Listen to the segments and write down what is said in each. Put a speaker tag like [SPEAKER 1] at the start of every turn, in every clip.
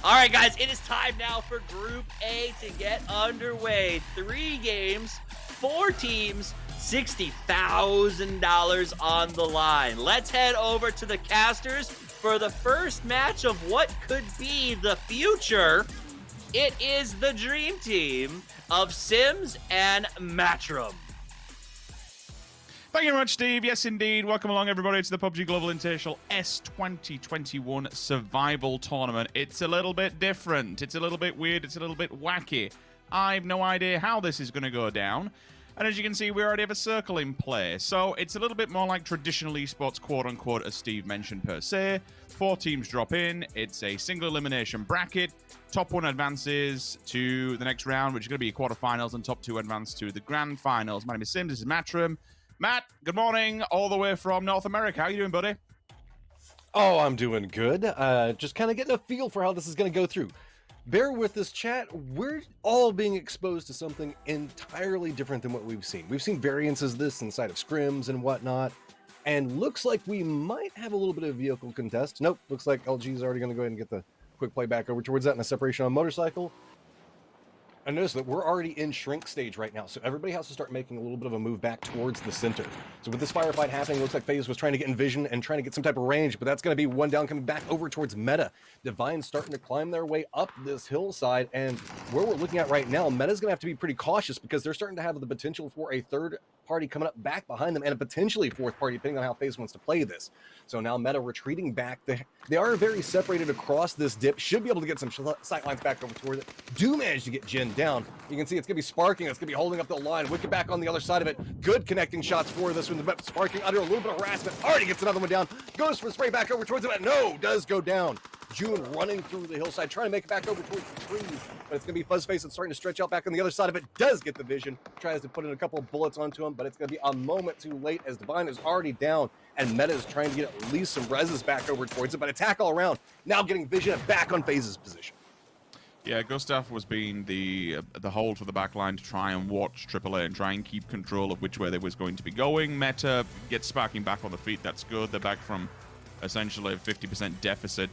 [SPEAKER 1] All right, guys, it is time now for Group A to get underway. 3 games, 4 teams, $60,000 on the line. Let's head over to the casters for the first match of what could be the future. It is the dream team of Sims and Matrim.
[SPEAKER 2] Thank you very much, Steve. Yes, indeed. Welcome along, everybody, to the PUBG Global Invitational S 2021 Survival Tournament. It's a little bit different. It's a little bit weird. It's a little bit wacky. I've no idea how this is going to go down. And as you can see, we already have a circle in play. So it's a little bit more like traditional esports, quote-unquote, as Steve mentioned per se. 4 teams drop in. It's a single elimination bracket. Top 1 advances to the next round, which is going to be quarterfinals, and top 2 advance to the grand finals. My name is Sims. This is Matrim. Matt, good morning, all the way from North America. How you doing, buddy?
[SPEAKER 3] Oh, I'm doing good. Just kind of getting a feel for how this is going to go through. Bear with this, chat. We're all being exposed to something entirely different than what we've seen. We've seen variances of this inside of scrims and whatnot, and looks like we might have a little bit of vehicle contest. Nope, looks like LG is already going to go ahead and get the quick play back over towards that in a separation on motorcycle. And notice that we're already in shrink stage right now, so everybody has to start making a little bit of a move back towards the center. So with this firefight happening, it looks like FaZe was trying to get in vision and trying to get some type of range, but that's going to be one down coming back over towards Meta. Divine's starting to climb their way up this hillside, and where we're looking at right now, Meta's going to have to be pretty cautious because they're starting to have the potential for a third party coming up back behind them and a potentially fourth party, depending on how FaZe wants to play this. So now Meta retreating back. They are very separated across this dip. Should be able to get some sight lines back over toward it. Do manage to get Gen down. You can see it's going to be sparking. It's going to be holding up the line. Wicked back on the other side of it. Good connecting shots for this one. Sparking under a little bit of harassment. Already gets another one down. Goes for the spray back over towards it. No, does go down. June running through the hillside, trying to make it back over towards the trees. But it's going to be Fuzzface that's starting to stretch out back on the other side of it. Does get the vision. Tries to put in a couple of bullets onto him, but it's going to be a moment too late as Divine is already down. And Meta is trying to get at least some reses back over towards it, but attack all around. Now getting vision back on FaZe's position.
[SPEAKER 2] Yeah, Gustav was being the hold for the back line to try and watch AAA and try and keep control of which way they was going to be going. Meta gets sparking back on the feet. That's good. They're back from essentially a 50% deficit.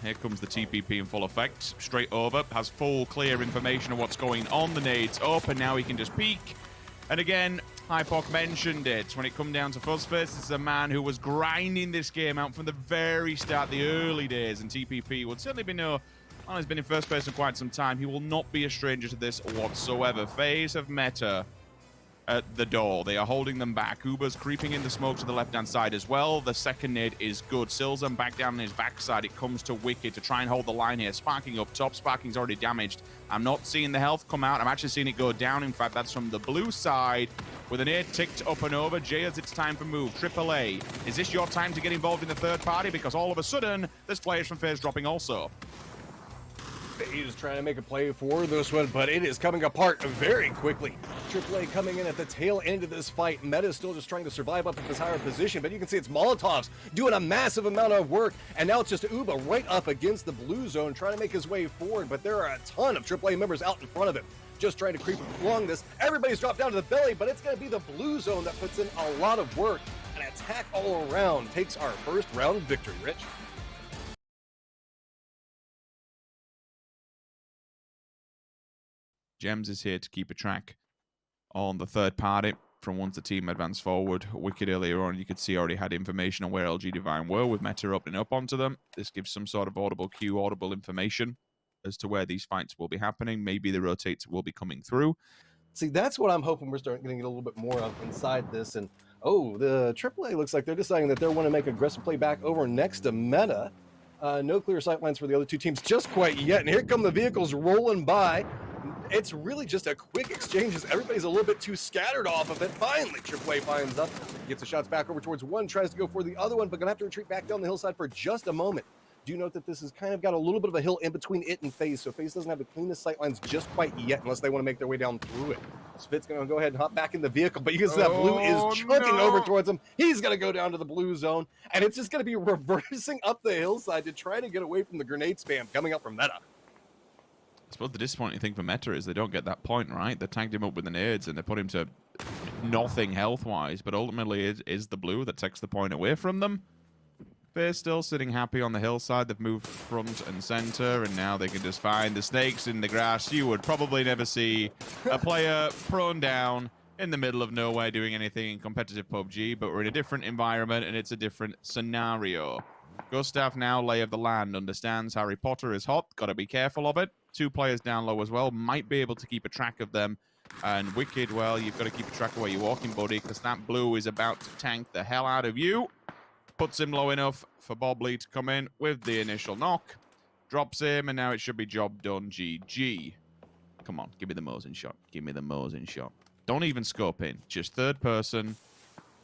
[SPEAKER 2] Here comes the TPP in full effect. Straight over. Has full, clear information of what's going on. The nade's up, and now he can just peek. And again, Hypok mentioned it. When it come down to Fuzzface, this is a man who was grinding this game out from the very start, the early days. And TPP would certainly be well, he's been in first place for quite some time. He will not be a stranger to this whatsoever. FaZe have Meta at the door. They are holding them back. Uber's creeping in the smoke to the left-hand side as well. The second nade is good. Silzam back down on his backside. It comes to Wicked to try and hold the line here. Sparking up top. Sparking's already damaged. I'm not seeing the health come out. I'm actually seeing it go down. In fact, that's from the blue side. With an nade ticked up and over. Jayas, it's time for move. AAA, is this your time to get involved in the third party? Because all of a sudden, there's players from FaZe dropping also.
[SPEAKER 3] FaZe trying to make a play for this one, but it is coming apart very quickly. AAA coming in at the tail end of this fight. Meta is still just trying to survive up at this higher position, but you can see it's Molotovs doing a massive amount of work, and now it's just Uba right up against the blue zone trying to make his way forward, but there are a ton of AAA members out in front of him just trying to creep along this. Everybody's dropped down to the belly, but it's going to be the blue zone that puts in a lot of work. An attack all around takes our first round victory, Rich.
[SPEAKER 2] Gems is here to keep a track on the third party from once the team advanced forward. Wicked earlier on, you could see already had information on where LG Divine were with Meta opening up onto them. This gives some sort of audible cue, audible information as to where these fights will be happening. Maybe the rotates will be coming through.
[SPEAKER 3] See, that's what I'm hoping we're starting to get a little bit more of inside this. And, oh, the AAA looks like they're deciding that they want to make aggressive play back over next to Meta. No clear sight lines for the other two teams just quite yet. And here come the vehicles rolling by. It's really just a quick exchange as everybody's a little bit too scattered off of it. Finally, AAA finds up, gets the shots back over towards one, tries to go for the other one, but gonna have to retreat back down the hillside for just a moment. Do note that this has kind of got a little bit of a hill in between it and FaZe, so FaZe doesn't have the cleanest sight lines just quite yet unless they want to make their way down through it. Spit's gonna go ahead and hop back in the vehicle, but you can see that blue is chunking over towards him. He's gonna go down to the blue zone, and it's just gonna be reversing up the hillside to try to get away from the grenade spam coming up from Meta.
[SPEAKER 2] I suppose the disappointing thing for Meta is they don't get that point, right? They tagged him up with the nades and they put him to nothing health-wise, but ultimately it is the blue that takes the point away from them. They're still sitting happy on the hillside. They've moved front and center, and now they can just find the snakes in the grass. You would probably never see a player prone down in the middle of nowhere doing anything in competitive PUBG, but we're in a different environment, and it's a different scenario. Gustav now, lay of the land, understands Harry Potter is hot. Got to be careful of it. 2 players down low as well. Might be able to keep a track of them. And Wicked, well, you've got to keep a track of where you're walking, buddy, because that blue is about to tank the hell out of you. Puts him low enough for Bobley to come in with the initial knock. Drops him, and now it should be job done. GG. Come on, give me the Mosin shot. Give me the Mosin shot. Don't even scope in. Just third person.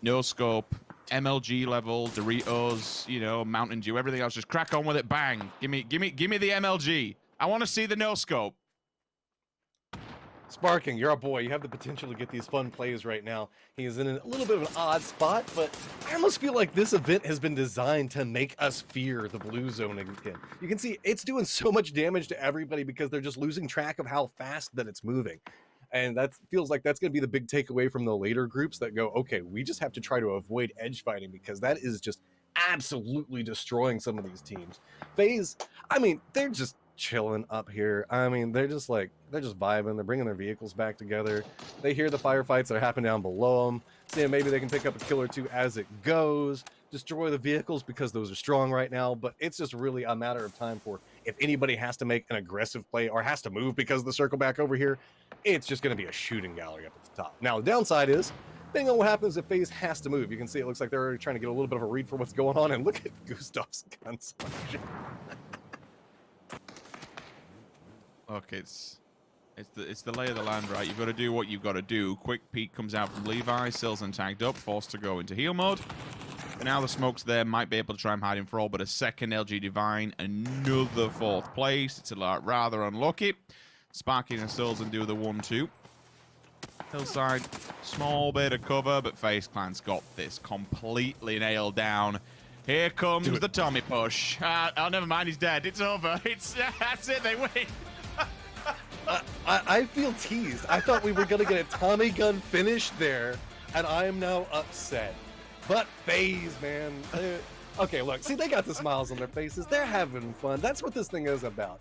[SPEAKER 2] No scope. MLG level. Doritos. You know, Mountain Dew. Everything else. Just crack on with it. Bang. Give me the MLG. I want to see the no scope.
[SPEAKER 3] Sparking, you're a boy. You have the potential to get these fun plays right now. He is in a little bit of an odd spot, but I almost feel like this event has been designed to make us fear the blue zone again. You can see it's doing so much damage to everybody because they're just losing track of how fast that it's moving. And that feels like that's going to be the big takeaway from the later groups that go, okay, we just have to try to avoid edge fighting because that is just absolutely destroying some of these teams. FaZe, I mean, they're just chilling up here. I mean, they're just vibing. They're bringing their vehicles back together. They hear the firefights that are happening down below them, seeing maybe they can pick up a kill or two as it goes, destroy the vehicles because those are strong right now. But it's just really a matter of time for if anybody has to make an aggressive play or has to move because of the circle back over here, it's just going to be a shooting gallery up at the top. Now, the downside is, depending on what happens if FaZe has to move, you can see it looks like they're already trying to get a little bit of a read for what's going on. And look at Gustav's gun selection.
[SPEAKER 2] Look, it's the lay of the land, right? You've got to do what you've got to do. Quick peek comes out from Levi. Silzen tagged up, forced to go into heal mode. And now the smoke's there. Might be able to try and hide him for all, but a second LG Divine, another 4th place. It's rather unlucky. Sparky and Silzen do the 1-2. Hillside, small bit of cover, but FaZe Clan's got this completely nailed down. Here comes the Tommy push. Oh, never mind, he's dead. It's over. That's it, they win.
[SPEAKER 3] I feel teased. I thought we were going to get a Tommy gun finish there, and I am now upset. But FaZe, man. Okay, look. See, they got the smiles on their faces. They're having fun. That's what this thing is about.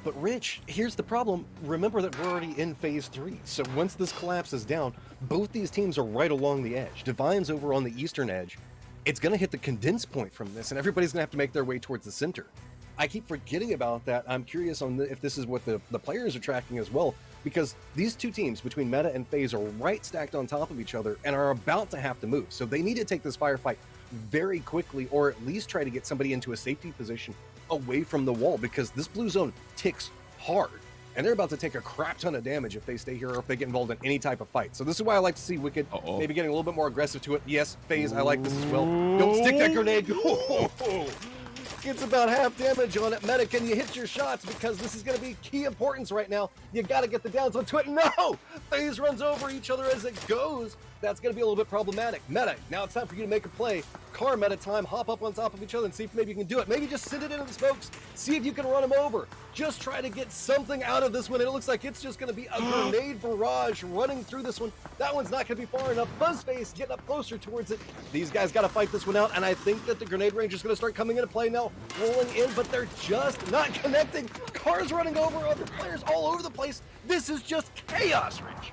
[SPEAKER 3] But Rich, here's the problem. Remember that we're already in phase 3. So once this collapses down, both these teams are right along the edge. Divine's over on the eastern edge. It's going to hit the condense point from this, and everybody's going to have to make their way towards the center. I keep forgetting about that. I'm curious on if this is what the players are tracking as well, because these two teams between Meta and FaZe are right stacked on top of each other and are about to have to move. So they need to take this firefight very quickly, or at least try to get somebody into a safety position away from the wall, because this blue zone ticks hard. And they're about to take a crap ton of damage if they stay here or if they get involved in any type of fight. So this is why I like to see Wicked maybe getting a little bit more aggressive to it. Yes, FaZe, I like this as well. Don't stick that grenade. It's about half damage on it. Meta, can you hit your shots? Because this is going to be key importance right now. You got to get the downs onto it. No! FaZe runs over each other as it goes. That's going to be a little bit problematic. Meta, now it's time for you to make a play. Car Meta time. Hop up on top of each other and see if maybe you can do it. Maybe just send it into the smokes. See if you can run them over. Just try to get something out of this one. It looks like it's just going to be a grenade barrage running through this one. That one's not going to be far enough. Buzzface getting up closer towards it. These guys got to fight this one out, and I think that the grenade range is going to start coming into play now. Rolling in, but they're just not connecting. Cars running over other players all over the place. This is just chaos, Rich.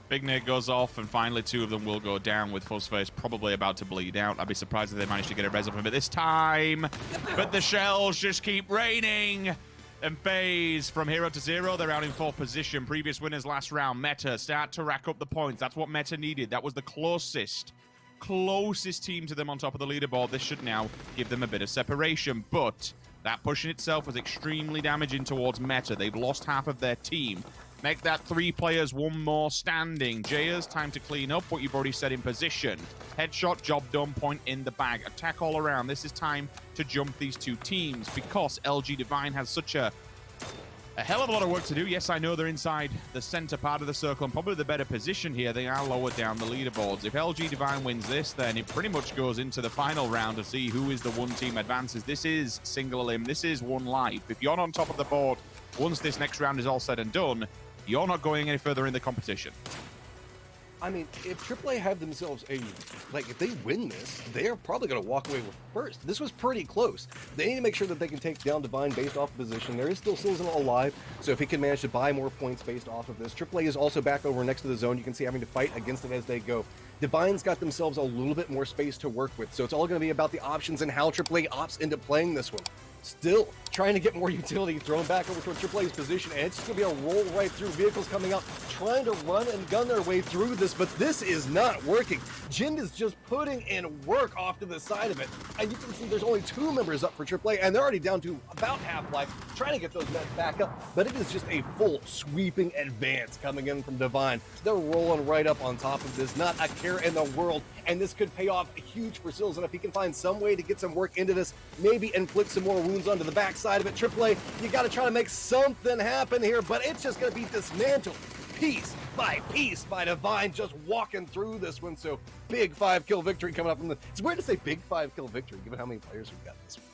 [SPEAKER 2] Big nade goes off, and finally 2 of them will go down, with Fuzzface probably about to bleed out. I'd be surprised if they manage to get a res of him at this time. But the shells just keep raining. And FaZe from 0 to 0, they're out in 4th position. Previous winners last round. Meta start to rack up the points. That's what Meta needed. That was the closest team to them on top of the leaderboard. This should now give them a bit of separation. But that push in itself was extremely damaging towards Meta. They've lost half of their team. Make that 3 players 1 more standing. Jayers, time to clean up what you've already set in position. Headshot, job done, point in the bag. Attack all around. This is time to jump these 2 teams because LG Divine has such a hell of a lot of work to do. Yes, I know they're inside the center part of the circle and probably the better position here. They are lower down the leaderboards. If LG Divine wins this, then it pretty much goes into the final round to see who is the 1 team advances. This is single elim. This is 1 life. If you're not on top of the board, once this next round is all said and done, you're not going any further in the competition.
[SPEAKER 3] I mean, if AAA have themselves if they win this, they're probably going to walk away with first. This was pretty close. They need to make sure that they can take down Divine based off of position. There is still Silzen alive, so if he can manage to buy more points based off of this. AAA is also back over next to the zone. You can see having to fight against it as they go. Divine's got themselves a little bit more space to work with, so it's all going to be about the options and how AAA opts into playing this one. Still trying to get more utility thrown back over to AAA's position, and it's just going to be a roll right through. Vehicles coming out, trying to run and gun their way through this, but this is not working. Gen is just putting in work off to the side of it, and you can see there's only 2 members up for AAA, and they're already down to about half life, trying to get those meds back up, but it is just a full sweeping advance coming in from Divine. They're rolling right up on top of this, not a care in the world, and this could pay off huge for Sills, and if he can find some way to get some work into this, maybe inflict some more wounds onto the backside of it. AAA, you got to try to make something happen here, but it's just going to be dismantled piece by Divine, just walking through this one. So big 5-kill victory coming up from the. It's weird to say big 5-kill victory given how many players we've got this one.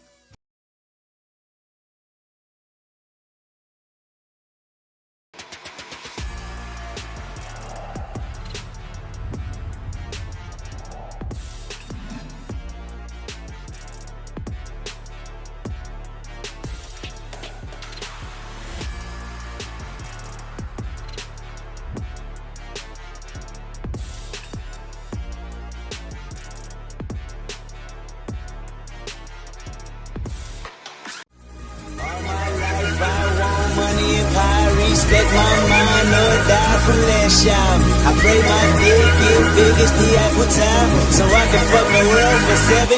[SPEAKER 4] Respect my mind, no die from last y'all. I pray my dick get big as the Apple Tower, so I can fuck the world for 72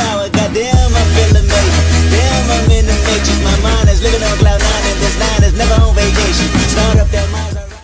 [SPEAKER 4] hours. Goddamn, I feel amazing. Damn, I'm in the matrix. My mind is living on cloud 9, and this 9 is never on vacation. Start up that